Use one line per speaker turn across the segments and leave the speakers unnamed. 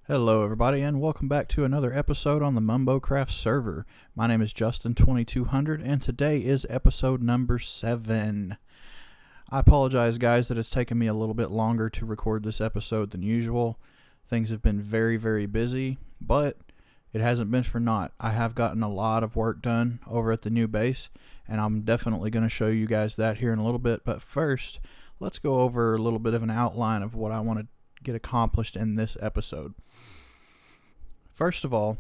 Hello everybody and welcome back to another episode on the Mumbocraft server. My name is Justin2200 and today is episode number 7. I apologize guys that it's taken me a little bit longer to record this episode than usual. Things have been very busy, but it hasn't been for naught. I have gotten a lot of work done over at the new base and I'm definitely going to show you guys that here in a little bit. But first, let's go over a little bit of an outline of what I want to get accomplished in this episode. First of all,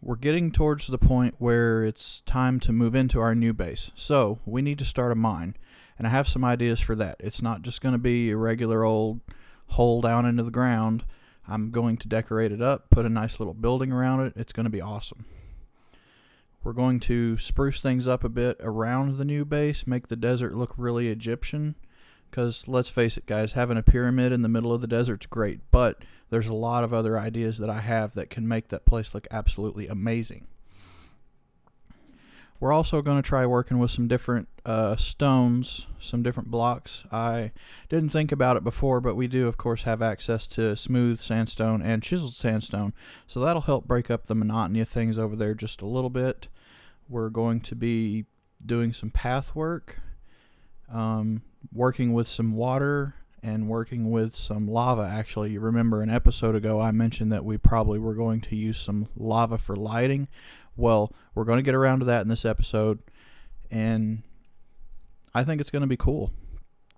we're getting towards the point where it's time to move into our new base. So we need to start a mine, and I have some ideas for that. It's not just going to be a regular old hole down into the ground. I'm going to decorate it up, put a nice little building around it. It's going to be awesome. We're going to spruce things up a bit around the new base, make the desert look really Egyptian. Because let's face it guys, having a pyramid in the middle of the desert's great, but there's a lot of other ideas that I have that can make that place look absolutely amazing. We're also going to try working with some different stones, some different blocks. I didn't think about it before, but we do of course have access to smooth sandstone and chiseled sandstone, so that'll help break up the monotony of things over there just a little bit. We're going to be doing some path work. Working with some water and working with some lava. Actually, you remember an episode ago I mentioned that we probably were going to use some lava for lighting. Well, we're going to get around to that in this episode, and I think it's going to be cool.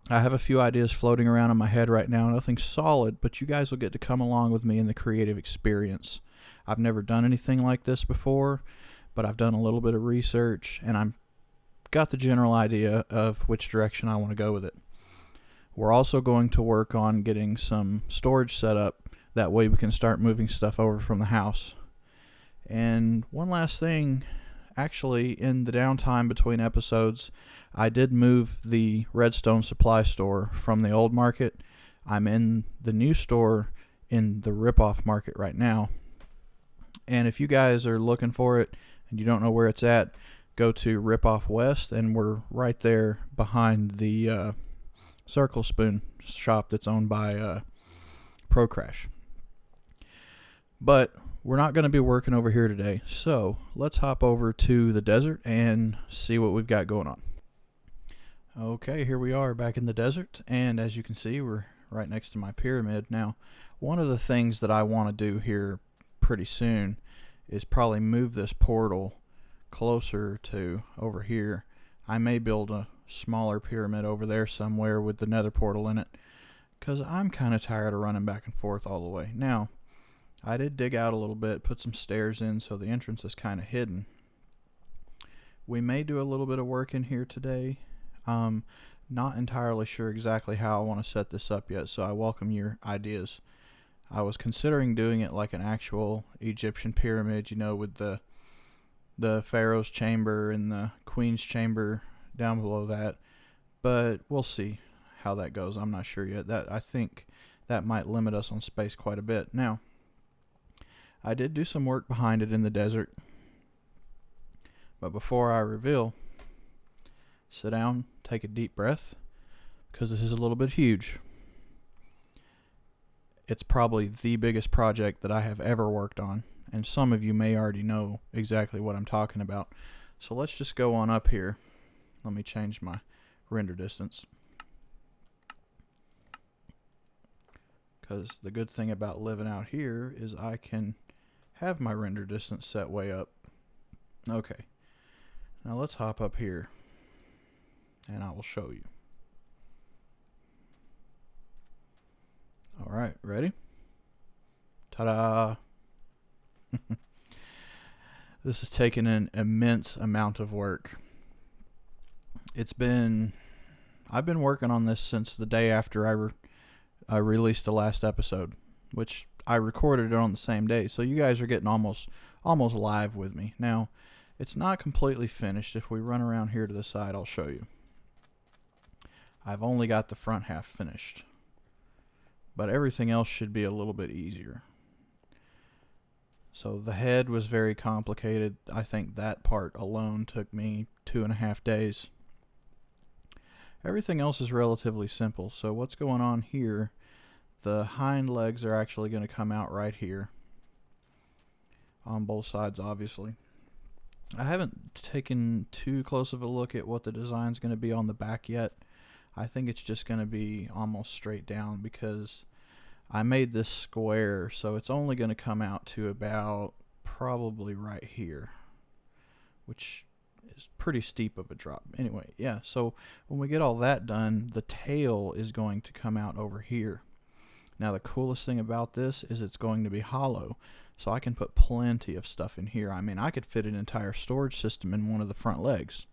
I have a few ideas floating around in my head right now, nothing solid, but you guys will get to come along with me in the creative experience. I've never done anything like this before, but I've done a little bit of research, and I'm got the general idea of which direction I want to go with it. We're also going to work on getting some storage set up. That way we can start moving stuff over from the house. And one last thing, actually in the downtime between episodes, I did move the redstone supply store from the old market. I'm in the new store in the rip-off market right now. And if you guys are looking for it and you don't know where it's at, go to Rip-Off West, and we're right there behind the Circle Spoon shop that's owned by ProCrash. But we're not going to be working over here today, so let's hop over to the desert and see what we've got going on. Okay, here we are back in the desert, and as you can see, we're right next to my pyramid. Now, one of the things that I want to do here pretty soon is probably move this portal closer to over here. I may build a smaller pyramid over there somewhere with the nether portal in it, because I'm kind of tired of running back and forth all the way. Now, I did dig out a little bit, put some stairs in so the entrance is kind of hidden. We may do a little bit of work in here today. Not entirely sure exactly how I want to set this up yet, so I welcome your ideas. I was considering doing it like an actual Egyptian pyramid, you know, with the Pharaoh's chamber and the Queen's chamber down below that, but we'll see how that goes. I'm not sure yet. I think that might limit us on space quite a bit. Now, I did do some work behind it in the desert, but before I reveal, sit down, take a deep breath, because this is a little bit huge. It's probably the biggest project that I have ever worked on, and some of you may already know exactly what I'm talking about. So let's just go on up here. Let me change my render distance, because the good thing about living out here is I can have my render distance set way up. Okay, now let's hop up here and I will show you. Alright, ready? Ta-da! This has taken an immense amount of work. I've been working on this since the day after I released the last episode, which I recorded it on the same day, so you guys are getting almost live with me. Now, it's not completely finished. If we run around here to the side, I'll show you. I've only got the front half finished, but everything else should be a little bit easier. So the head was very complicated. I think that part alone took me 2.5 days. Everything else is relatively simple. So what's going on here The hind legs are actually going to come out right here on both sides, obviously. I haven't taken too close of a look at what the design's going to be on the back yet. I think it's just going to be almost straight down because I made this square, so it's only going to come out to about probably right here, which is pretty steep of a drop. Anyway, yeah, so when we get all that done, the tail is going to come out over here. Now the coolest thing about this is it's going to be hollow, so I can put plenty of stuff in here. I mean, I could fit an entire storage system in one of the front legs.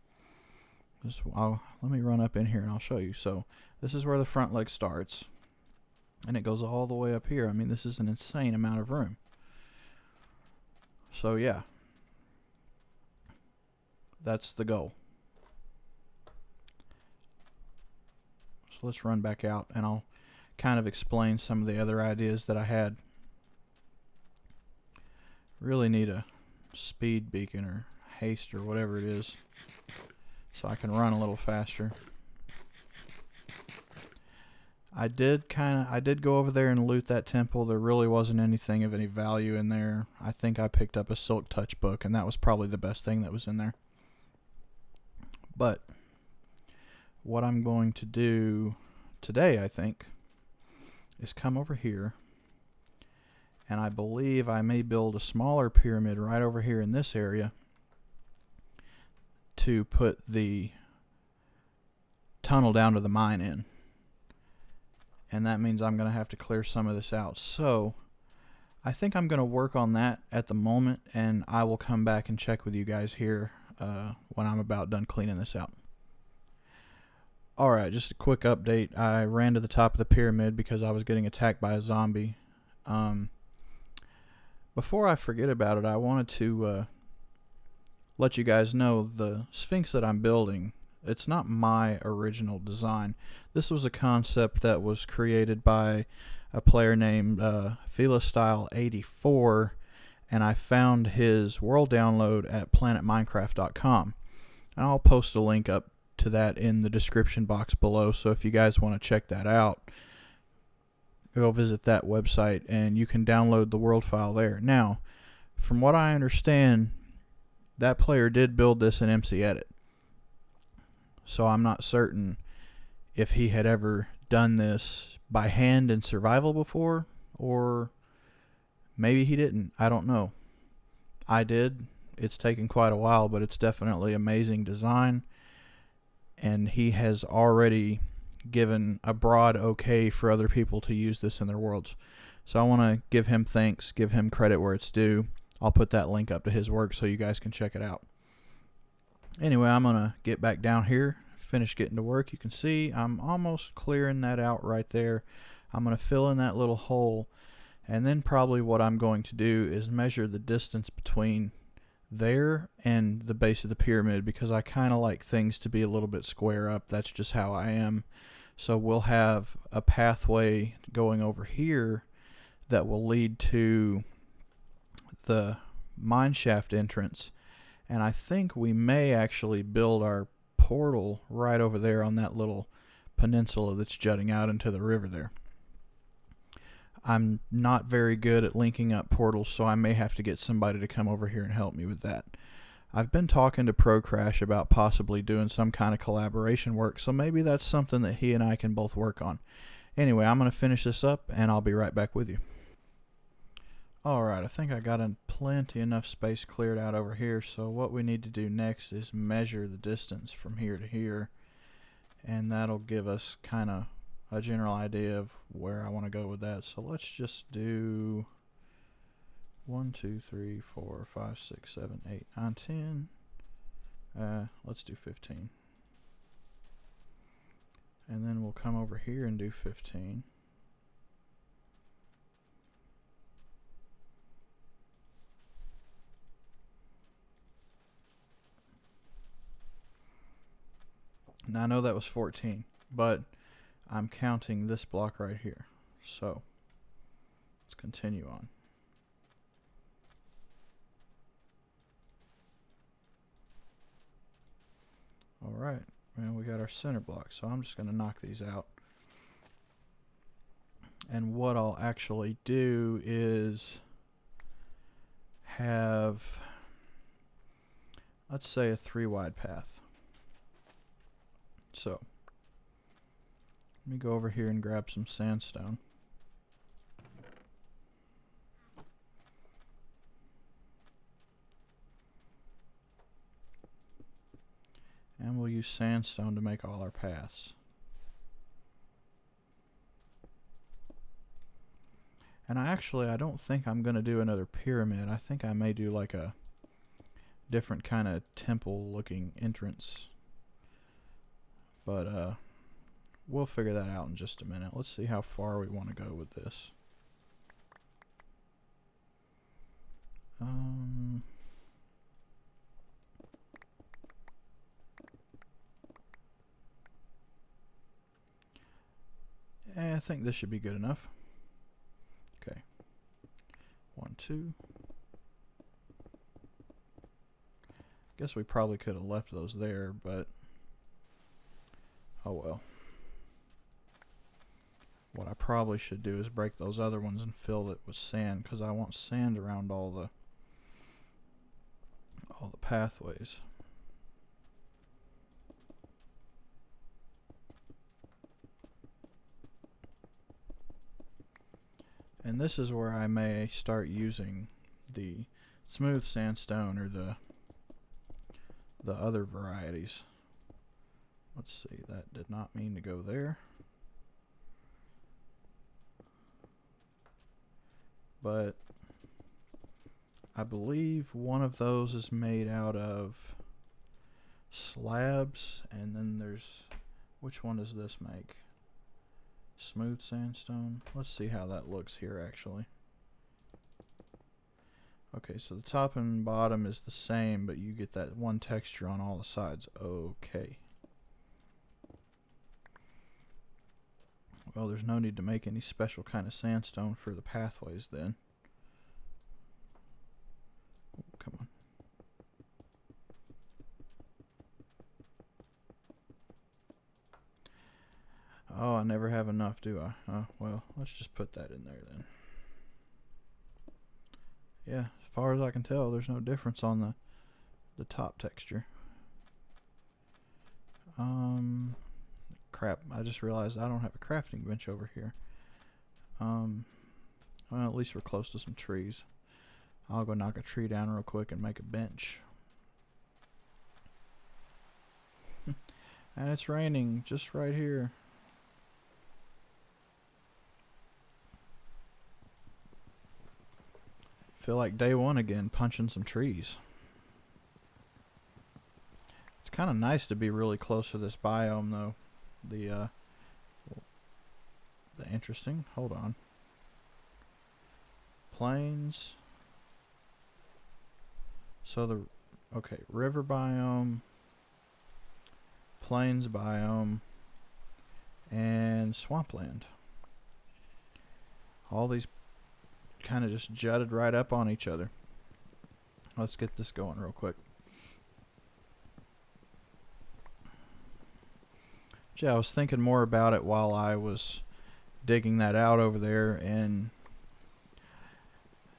Let me run up in here and I'll show you. So this is where the front leg starts, and it goes all the way up here. I mean, this is an insane amount of room. So yeah, that's the goal. So let's run back out and I'll kind of explain some of the other ideas that I had. Really need a speed beacon or haste or whatever it is so I can run a little faster. I did go over there and loot that temple. There really wasn't anything of any value in there. I think I picked up a Silk Touch book, and that was probably the best thing that was in there. But what I'm going to do today, I think, is come over here, and I believe I may build a smaller pyramid right over here in this area to put the tunnel down to the mine in. And that means I'm going to have to clear some of this out. So I think I'm going to work on that at the moment, and I will come back and check with you guys here when I'm about done cleaning this out. Alright, just a quick update. I ran to the top of the pyramid because I was getting attacked by a zombie. Before I forget about it, I wanted to let you guys know the Sphinx that I'm building, it's not my original design. This was a concept that was created by a player named Philistyle84, and I found his world download at planetminecraft.com. And I'll post a link up to that in the description box below, so if you guys want to check that out, go visit that website and you can download the world file there. Now, from what I understand, that player did build this in MC Edit. So I'm not certain if he had ever done this by hand in survival before, or maybe he didn't. I don't know. I did. It's taken quite a while, but it's definitely amazing design. And he has already given a broad okay for other people to use this in their worlds. So I want to give him thanks, give him credit where it's due. I'll put that link up to his work so you guys can check it out. Anyway, I'm going to get back down here, finish getting to work. You can see I'm almost clearing that out right there. I'm going to fill in that little hole, and then probably what I'm going to do is measure the distance between there and the base of the pyramid, because I kind of like things to be a little bit square up. That's just how I am. So we'll have a pathway going over here that will lead to the mine shaft entrance, and I think we may actually build our portal right over there on that little peninsula that's jutting out into the river there. I'm not very good at linking up portals, so I may have to get somebody to come over here and help me with that. I've been talking to ProCrash about possibly doing some kind of collaboration work, so maybe that's something that he and I can both work on. Anyway, I'm going to finish this up and I'll be right back with you. Alright, I think I got plenty enough space cleared out over here, so what we need to do next is measure the distance from here to here, and that'll give us kind of a general idea of where I want to go with that. So let's just do 1, 2, 3, 4, 5, 6, 7, 8, 9, 10. Let's do 15. And then we'll come over here and do 15. Now I know that was 14, but I'm counting this block right here. So let's continue on. Alright, and we got our center block, so I'm just going to knock these out. And what I'll actually do is have, let's say, a 3 wide path. So let me go over here and grab some sandstone. And we'll use sandstone to make all our paths. And I don't think I'm going to do another pyramid. I think I may do like a different kind of temple looking entrance. But we'll figure that out in just a minute. Let's see how far we want to go with this. I think this should be good enough. Okay. 1, 2. Guess we probably could have left those there, but oh well. What I probably should do is break those other ones and fill it with sand, because I want sand around all the pathways. And this is where I may start using the smooth sandstone or the other varieties. Let's see, that did not mean to go there. But I believe one of those is made out of slabs, and then there's, which one does this make? Smooth sandstone. Let's see how that looks here actually. Okay, so the top and bottom is the same, but you get that one texture on all the sides. Okay. Well, there's no need to make any special kind of sandstone for the pathways then. Oh, come on. Oh, I never have enough, do I? Oh, well, let's just put that in there then. Yeah, as far as I can tell, there's no difference on the top texture. Crap, I just realized I don't have a crafting bench over here. Well, at least we're close to some trees. I'll go knock a tree down real quick and make a bench. And it's raining just right here. Feel like day one again, punching some trees. It's kind of nice to be really close to this biome, though. The interesting. Hold on. Plains. So okay, river biome, plains biome, and swampland. All these kind of just jutted right up on each other. Let's get this going real quick. Yeah, I was thinking more about it while I was digging that out over there, and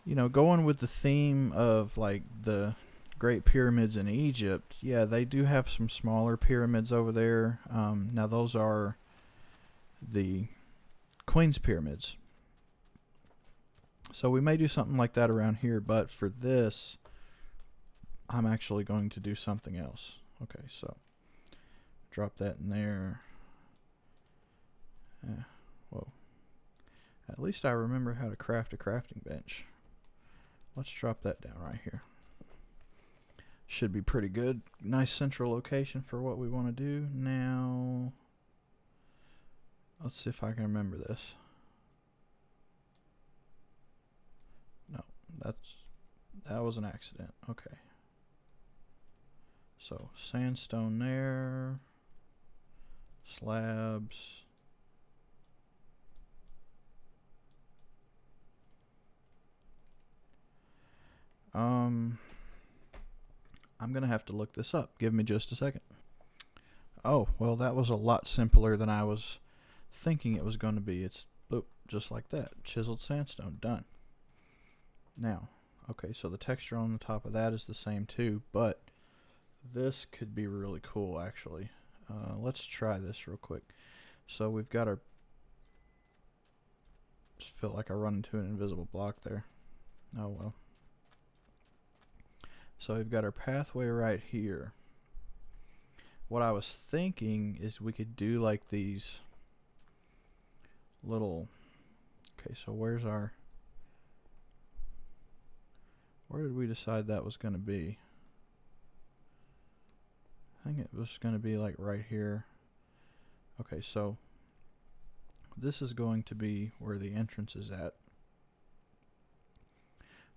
you know, going with the theme of like the Great Pyramids in Egypt. Yeah, they do have some smaller pyramids over there. Now those are the Queen's pyramids. So we may do something like that around here, but for this, I'm actually going to do something else. Okay, so drop that in there. Whoa. At least I remember how to craft a crafting bench. Let's drop that down right here. Should be pretty good. Nice central location for what we want to do. Now, let's see if I can remember this. No, that was an accident. Okay. So sandstone there, slabs. I'm gonna have to look this up. Give me just a second. Oh, well, that was a lot simpler than I was thinking it was going to be. It's just like that. Chiseled sandstone, done. Now, okay, so the texture on the top of that is the same too, but this could be really cool actually. Let's try this real quick. So we've got our, just felt like I run into an invisible block there. Oh well. So we've got our pathway right here. What I was thinking is we could do like these little, okay, so where's our, where did we decide that was going to be? I think it was going to be like right here. Okay, so this is going to be where the entrance is at.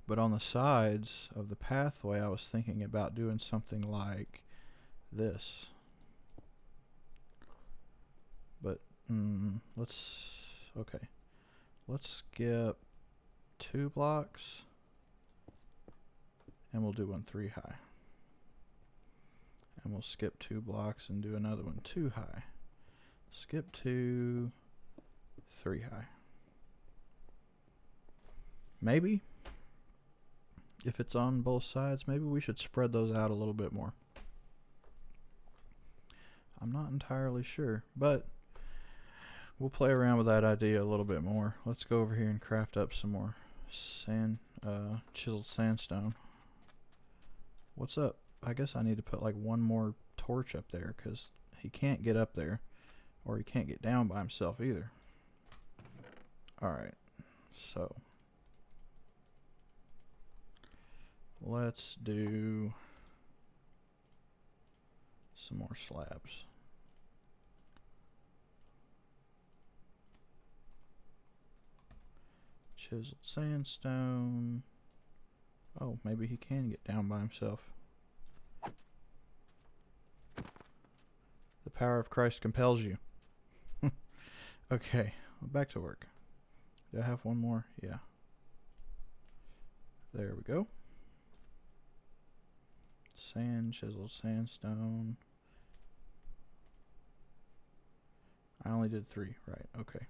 But on the sides of the pathway, I was thinking about doing something like this. But okay. Let's skip 2 blocks and we'll do one 3 high. And we'll skip 2 blocks and do another one 2 high. Skip 2, 3 high. Maybe if it's on both sides, maybe we should spread those out a little bit more. I'm not entirely sure, but we'll play around with that idea a little bit more. Let's go over here and craft up some more chiseled sandstone. What's up? I guess I need to put like one more torch up there because he can't get up there, or he can't get down by himself either. Alright, so let's do some more slabs. Chiseled sandstone. Oh, maybe he can get down by himself. The power of Christ compels you. Okay, back to work. Do I have one more? Yeah. There we go. Sand, chiseled sandstone. I only did 3, right? Okay.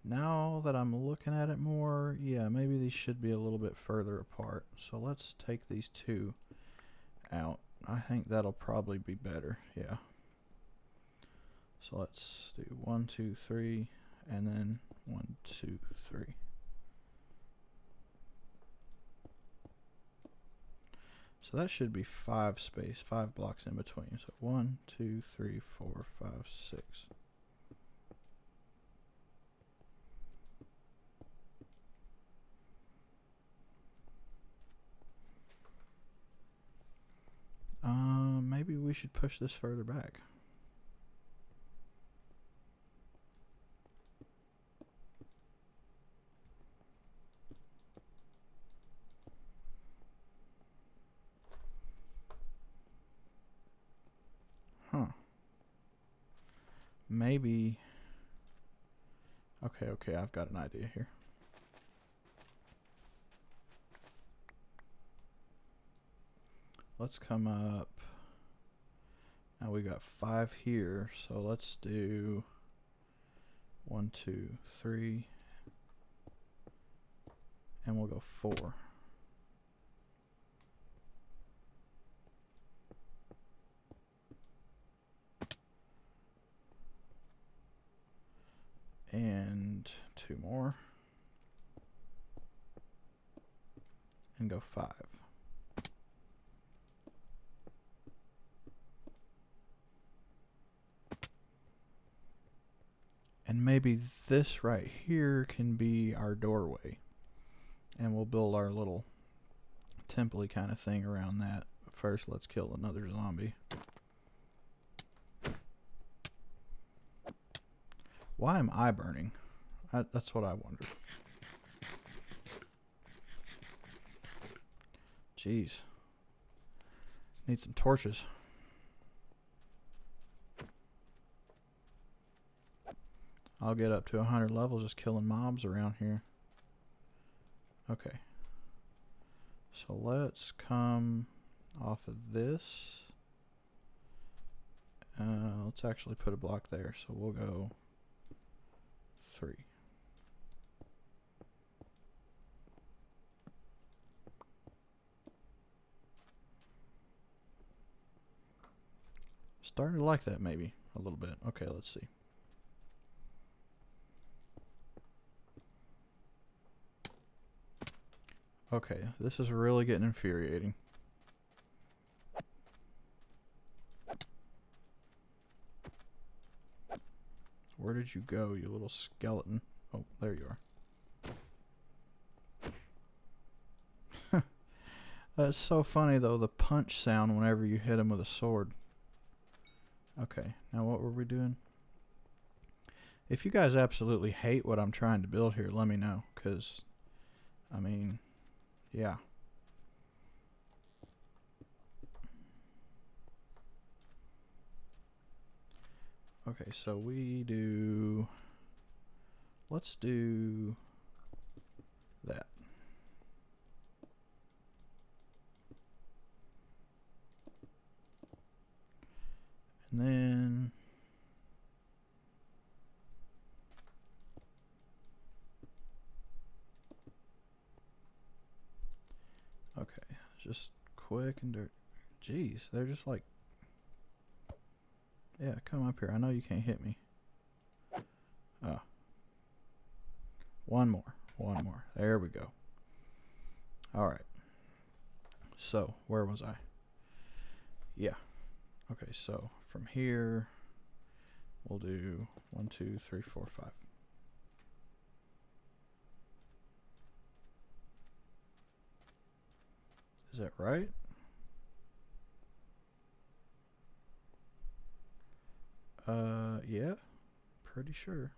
Now that I'm looking at it more, yeah, maybe these should be a little bit further apart. So let's take these 2 out. I think that'll probably be better, yeah. So let's do 1, 2, 3, and then 1, 2, 3. So that should be 5 blocks in between. So 1, 2, 3, 4, 5, 6. Maybe we should push this further back. Huh. Maybe. Okay, I've got an idea here. Let's come up. Now we got 5 here, so let's do 1, 2, 3, and we'll go 4. And 2 more, and go 5. And maybe this right here can be our doorway. And we'll build our little temple-y kind of thing around that. But first, let's kill another zombie. Why am I burning? That's what I wondered. Jeez. Need some torches. I'll get up to 100 levels just killing mobs around here. Okay. So let's come off of this. Let's actually put a block there, so we'll go 3. Starting to like that maybe a little bit. Okay, let's see. Okay, this is really getting infuriating. Where did you go, you little skeleton? Oh, there you are. That's so funny though, the punch sound whenever you hit him with a sword. Okay, now what were we doing? If you guys absolutely hate what I'm trying to build here, let me know, because, I mean, yeah. Okay, so we do, let's do that. And then okay, just quick and dirt. Jeez, they're just like, yeah, come up here. I know you can't hit me. One more. There we go. All right. So where was I? Yeah. Okay, so from here we'll do 1, 2, 3, 4, 5. Is that right? Yeah, pretty sure.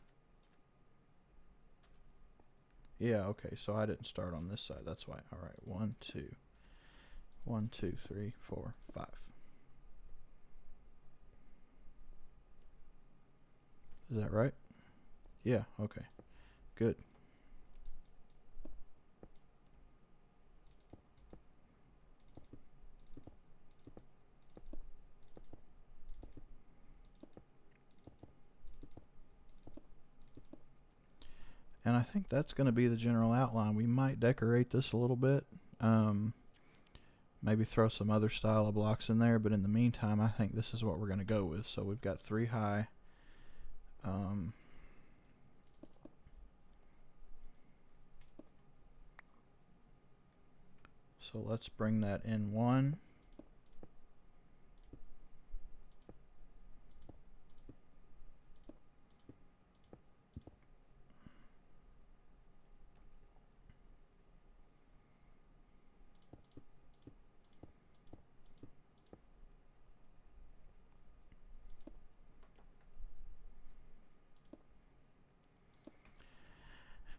Yeah, okay, so I didn't start on this side, that's why. All right, 1, 2. 1, 2, 3, 4, 5. Is that right? Yeah, okay. Good. And I think that's going to be the general outline. We might decorate this a little bit. Maybe throw some other style of blocks in there, but in the meantime, I think this is what we're going to go with. So we've got 3 high. So let's bring that in 1.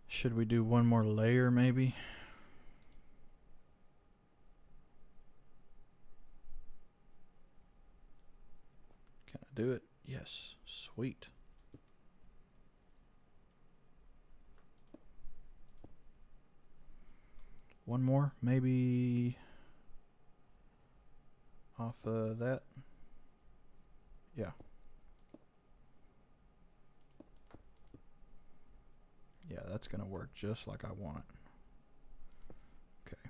Should we do one more layer maybe? Can I do it? Yes. Sweet. One more, maybe off of that. Yeah. Yeah, that's going to work just like I want it. Okay.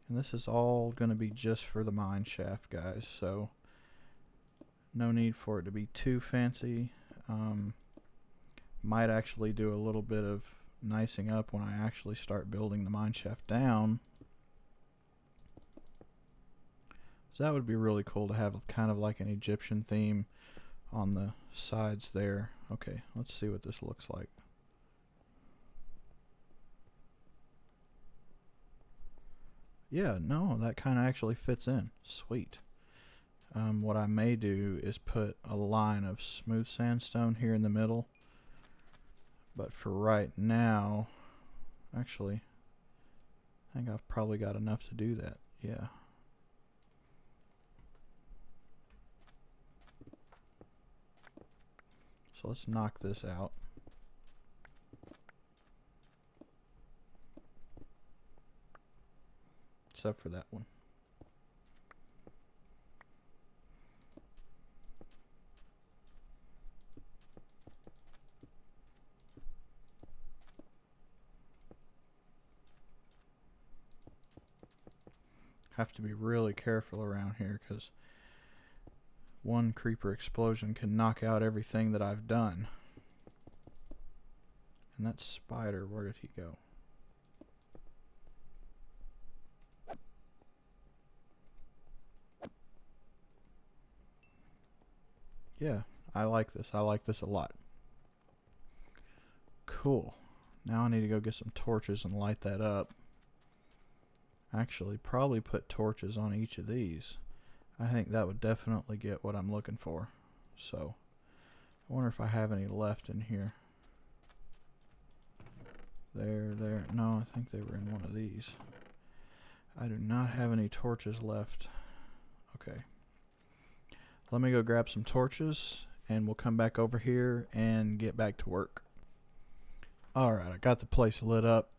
And this is all going to be just for the mine shaft, guys, so no need for it to be too fancy. Might actually do a little bit of nicing up when I actually start building the mine shaft down. So that would be really cool to have kind of like an Egyptian theme on the sides there. Okay, let's see what this looks like. Yeah, no, that kind of actually fits in. Sweet. What I may do is put a line of smooth sandstone here in the middle. But for right now, actually, I think I've probably got enough to do that. Yeah. So let's knock this out. Except for that one. have to be really careful around here because one creeper explosion can knock out everything that I've done. And that spider, where did he go? Yeah, I like this. I like this a lot. Cool. Now I need to go get some torches and light that up. Actually, probably put torches on each of these. I think that would definitely get what I'm looking for. So, I wonder if I have any left in here. There. No, I think they were in one of these. I do not have any torches left. Okay. Let me go grab some torches and we'll come back over here and get back to work. Alright, I got the place lit up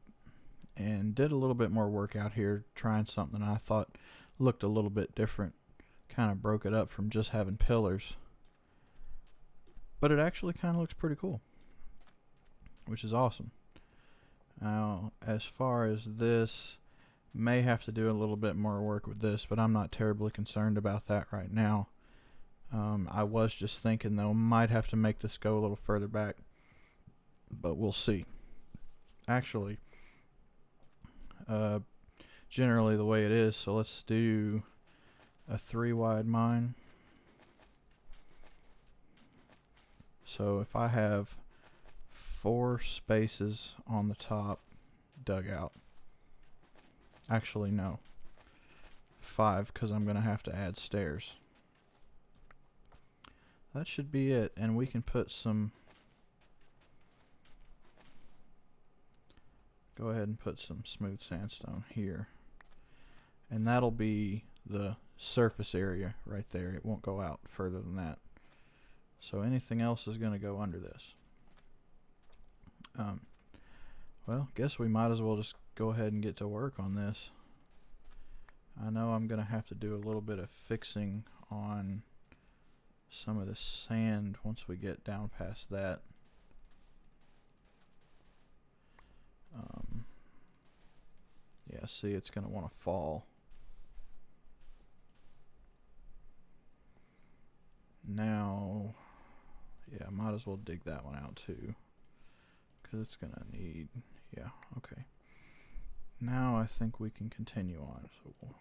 and did a little bit more work out here, trying something I thought looked a little bit different. Kind of broke it up from just having pillars. But it actually kind of looks pretty cool, which is awesome. Now, as far as this, may have to do a little bit more work with this, but I'm not terribly concerned about that right now. I was just thinking though, might have to make this go a little further back, but we'll see. Actually, generally the way it is, so let's do a 3-wide mine. So if I have 4 spaces on the top dug out, actually no, 5, because I'm going to have to add stairs. That should be it, and we can put some, go ahead and put some smooth sandstone here, and that'll be the surface area right there. It won't go out further than that. So anything else is going to go under this. Well, guess we might as well just go ahead and get to work on this. I know I'm going to have to do a little bit of fixing on some of the sand once we get down past that. Yeah, see, it's going to want to fall. Now, yeah, might as well dig that one out too, because it's going to need, yeah, okay. Now I think we can continue on. So we'll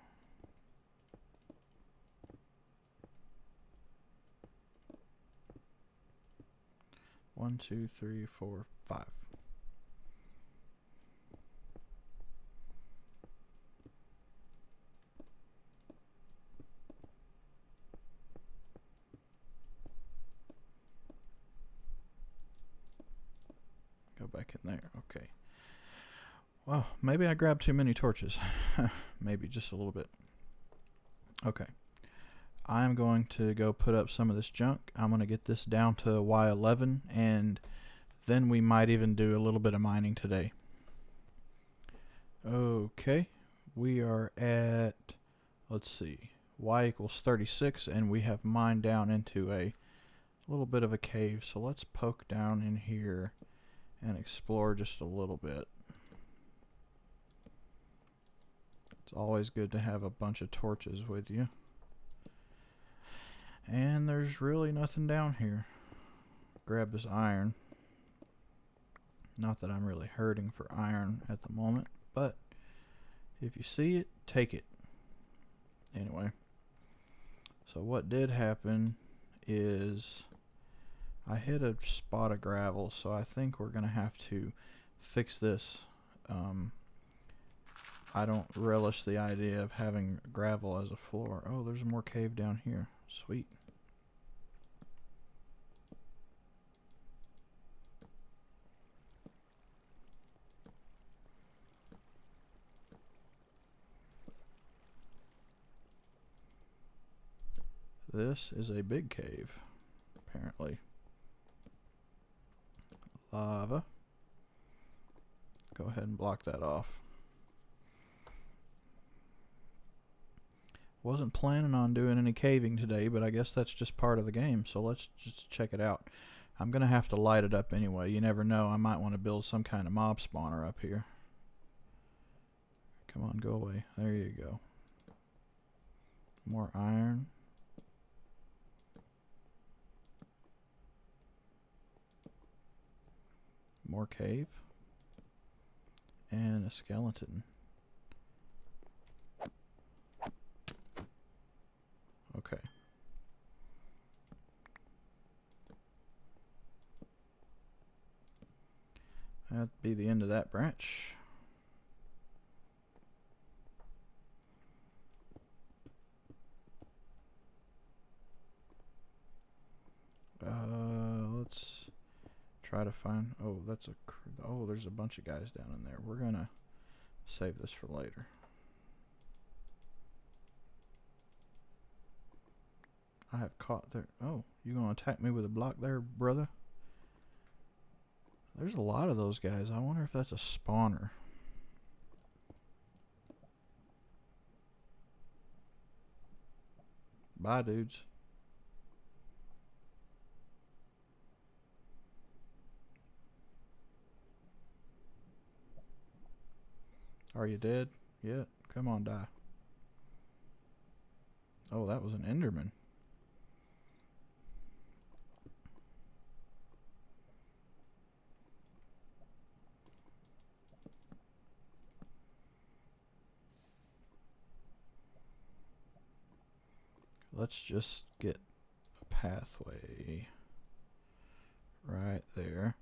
one, two, three, four, 5. Go back in there. Okay. Well, maybe I grabbed too many torches. Maybe just a little bit. Okay. I'm going to go put up some of this junk. I'm going to get this down to Y11, and then we might even do a little bit of mining today. Okay. We are at, let's see, Y equals 36, and we have mined down into a little bit of a cave. So let's poke down in here and explore just a little bit. It's always good to have a bunch of torches with you. And there's really nothing down here. Grab this iron. Not that I'm really hurting for iron at the moment, but if you see it, take it. Anyway, so what did happen is I hit a spot of gravel, so I think we're going to have to fix this. I don't relish the idea of having gravel as a floor. Oh, there's more cave down here. Sweet. This is a big cave, apparently. Lava. Go ahead and block that off. Wasn't planning on doing any caving today, but I guess that's just part of the game, so let's just check it out. I'm gonna have to light it up anyway. You never know, I might want to build some kind of mob spawner up here. Come on, go away. There you go. More iron. More cave. And a skeleton. Okay. That'd be the end of that branch. Let's try to find. Oh, that's a. Oh, there's a bunch of guys down in there. We're gonna save this for later. I have caught there. Oh, you gonna attack me with a block there, brother? There's a lot of those guys. I wonder if that's a spawner. Bye, dudes. Are you dead yet? Come on, die. Oh, that was an Enderman. Let's just get a pathway right there.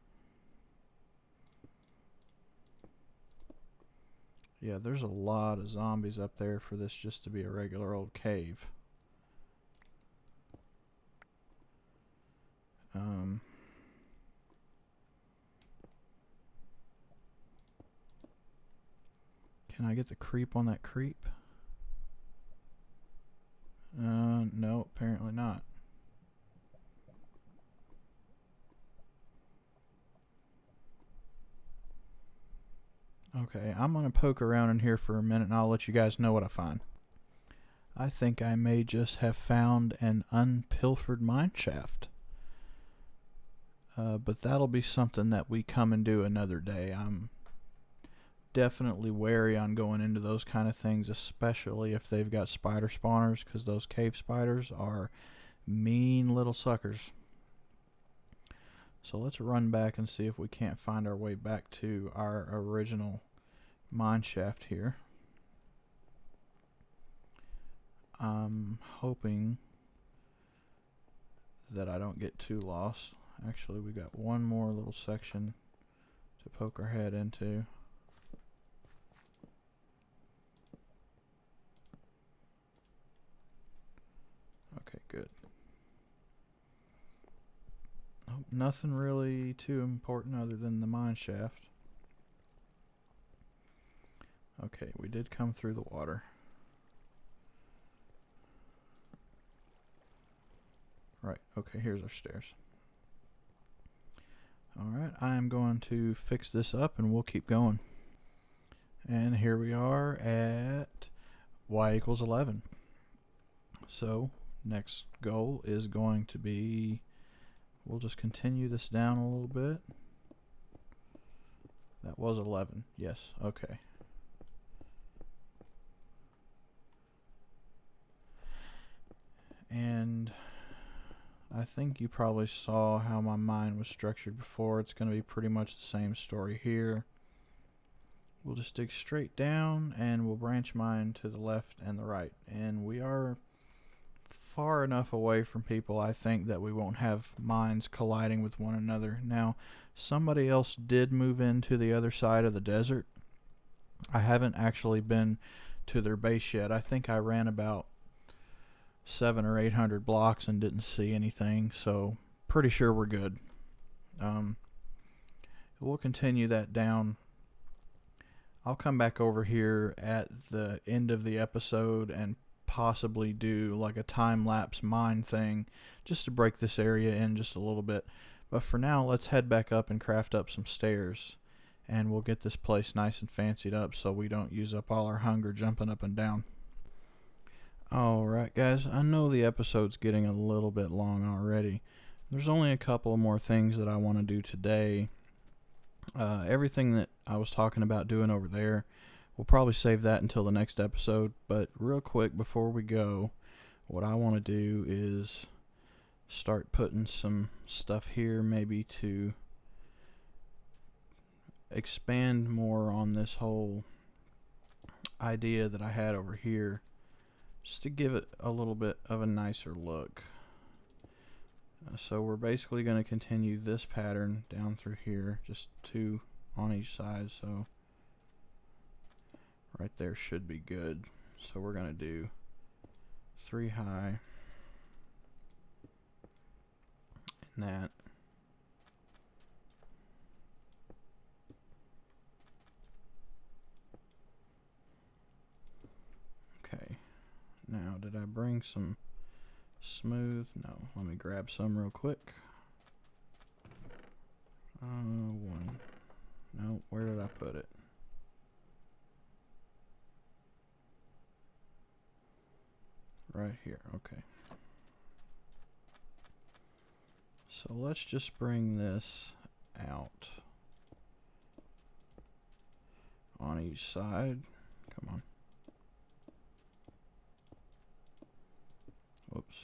Yeah, there's a lot of zombies up there for this just to be a regular old cave. Can I get the creep on that creep? No, apparently not. Okay, I'm going to poke around in here for a minute and I'll let you guys know what I find. I think I may just have found an unpilfered mine shaft. But that'll be something that we come and do another day. I'm definitely wary on going into those kind of things, especially if they've got spider spawners, because those cave spiders are mean little suckers. So let's run back and see if we can't find our way back to our original mine shaft here. I'm hoping that I don't get too lost. Actually, we got one more little section to poke our head into. Okay, good. Oh, nothing really too important other than the mine shaft. Okay, we did come through the water. Right, okay, here's our stairs. Alright, I am going to fix this up and we'll keep going. And here we are at y equals 11. So, next goal is going to be, we'll just continue this down a little bit. That was 11, yes, okay. And I think you probably saw how my mine was structured before. It's going to be pretty much the same story here. We'll just dig straight down and we'll branch mine to the left and the right. And we are far enough away from people, I think, that we won't have mines colliding with one another. Now, somebody else did move into the other side of the desert. I haven't actually been to their base yet. I think I ran about 700 or 800 blocks and didn't see anything, so pretty sure we're good. We'll continue that down. I'll come back over here at the end of the episode and possibly do like a time-lapse mine thing just to break this area in just a little bit. But for now, let's head back up and craft up some stairs, and we'll get this place nice and fancied up so we don't use up all our hunger jumping up and down. Alright guys, I know the episode's getting a little bit long already. There's only a couple more things that I want to do today. Everything that I was talking about doing over there, we'll probably save that until the next episode. But real quick before we go, what I want to do is start putting some stuff here, maybe to expand more on this whole idea that I had over here, just to give it a little bit of a nicer look. So we're basically going to continue this pattern down through here, just 2 on each side, so right there should be good. So we're going to do 3 high and that. Okay, now did I bring some smooth? No, let me grab some real quick. One. No, where did I put it? Right here, okay. So let's just bring this out on each side. Come on. Whoops.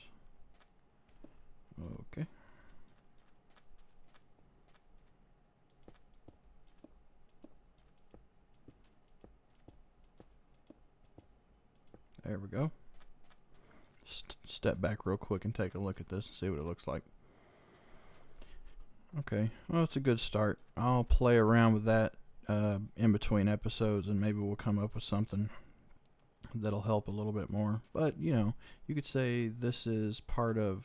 Okay. There we go. Step back real quick and take a look at this and see what it looks like. Okay, well, it's a good start. I'll play around with that in between episodes, and maybe we'll come up with something that'll help a little bit more. But, you know, you could say this is part of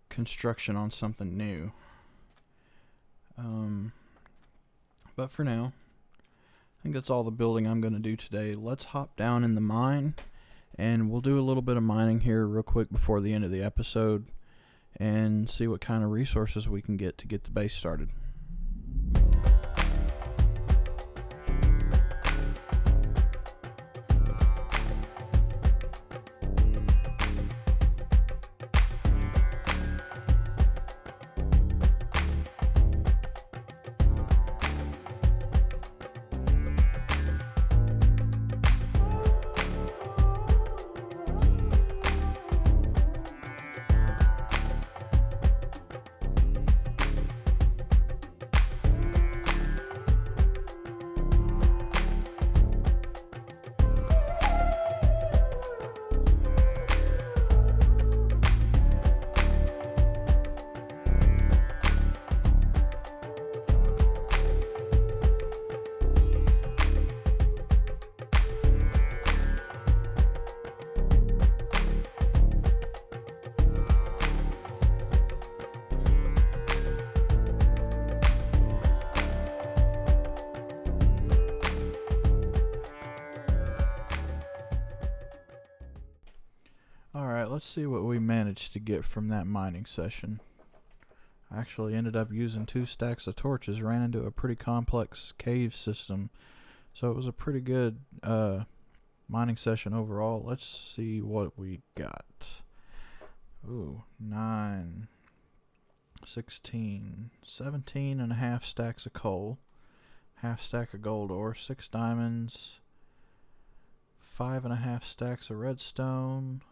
construction on something new. But for now, I think that's all the building I'm going to do today. Let's hop down in the mine, and we'll do a little bit of mining here real quick before the end of the episode and see what kind of resources we can get to get the base started. Alright, let's see what we managed to get from that mining session. I actually ended up using 2 stacks of torches, ran into a pretty complex cave system, so it was a pretty good mining session overall. Let's see what we got. Ooh, 9, 16, 17 and a half stacks of coal, half stack of gold ore, 6 diamonds, 5 and a half stacks of redstone,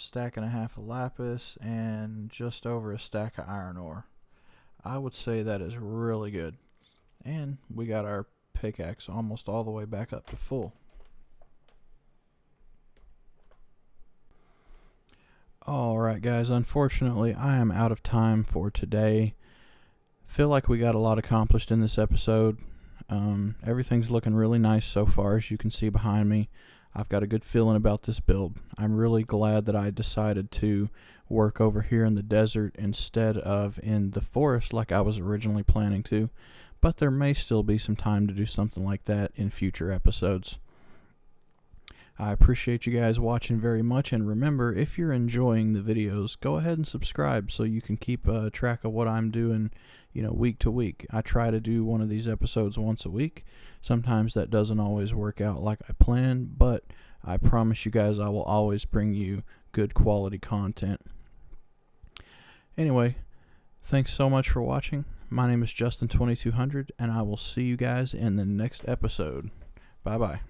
stack and a half of lapis, and just over a stack of iron ore. I would say that is really good. And we got our pickaxe almost all the way back up to full. Alright guys, unfortunately I am out of time for today. Feel like we got a lot accomplished in this episode. Everything's looking really nice so far, as you can see behind me. I've got a good feeling about this build. I'm really glad that I decided to work over here in the desert instead of in the forest like I was originally planning to, but there may still be some time to do something like that in future episodes. I appreciate you guys watching very much, and remember, if you're enjoying the videos, go ahead and subscribe so you can keep track of what I'm doing, you know, week to week. I try to do one of these episodes once a week. Sometimes that doesn't always work out like I planned, but I promise you guys I will always bring you good quality content. Anyway, thanks so much for watching. My name is Justin2200, and I will see you guys in the next episode. Bye-bye.